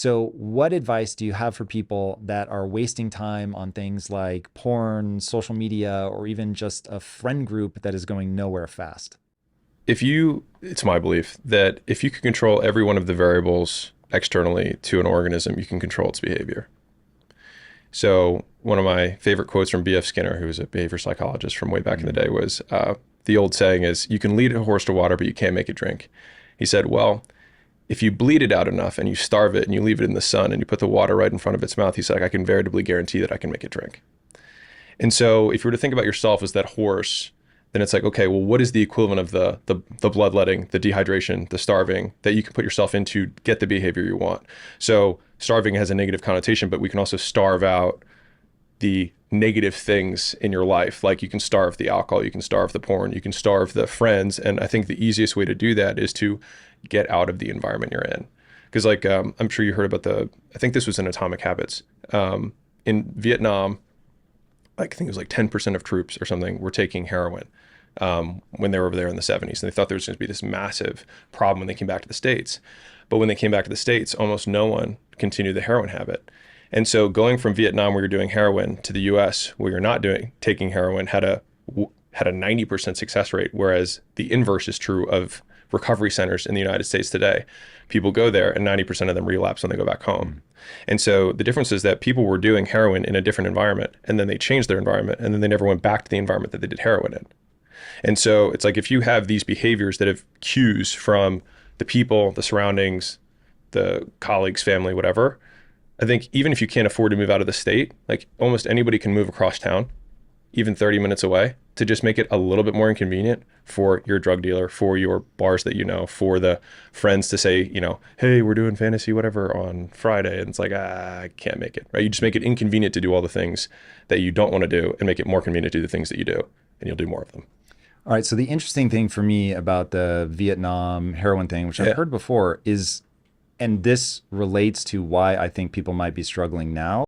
So what advice do you have for people that are wasting time on things like porn, social media, or even just a friend group that is going nowhere fast? It's my belief that if you can control every one of the variables externally to an organism, you can control its behavior. So one of my favorite quotes from B.F. Skinner, who was a behavior psychologist from way back in the day, was the old saying is, you can lead a horse to water, but you can't make it drink. He said, well, if you bleed it out enough and you starve it and you leave it in the sun and you put the water right in front of its mouth, he's like, I can veritably guarantee that I can make it drink. And so if you were to think about yourself as that horse, then it's like, okay, well, what is the equivalent of the bloodletting, the dehydration, the starving that you can put yourself into to get the behavior you want? So starving has a negative connotation, but we can also starve out the negative things in your life. Like you can starve the alcohol, you can starve the porn, you can starve the friends. And I think the easiest way to do that is to get out of the environment you're in. Because I'm sure you heard about I think this was in Atomic Habits. In Vietnam, I think it was like 10% of troops or something were taking heroin when they were over there in the 70s. And they thought there was going to be this massive problem when they came back to the States. But when they came back to the States, almost no one continued the heroin habit. And so going from Vietnam, where you're doing heroin, to the US, where you're not taking heroin, had a 90% success rate, whereas the inverse is true of recovery centers in the United States today. People go there and 90% of them relapse when they go back home. And so the difference is that people were doing heroin in a different environment, and then they changed their environment, and then they never went back to the environment that they did heroin in. And so it's like, if you have these behaviors that have cues from the people, the surroundings, the colleagues, family, whatever, I think even if you can't afford to move out of the state, like almost anybody can move across town, even 30 minutes away, to just make it a little bit more inconvenient for your drug dealer, for your bars that you know, for the friends to say, hey, we're doing fantasy whatever on Friday. And it's like, I can't make it, right? You just make it inconvenient to do all the things that you don't want to do and make it more convenient to do the things that you do, and you'll do more of them. All right. So the interesting thing for me about the Vietnam heroin thing, which I've Yeah. heard before, is, and this relates to why I think people might be struggling now.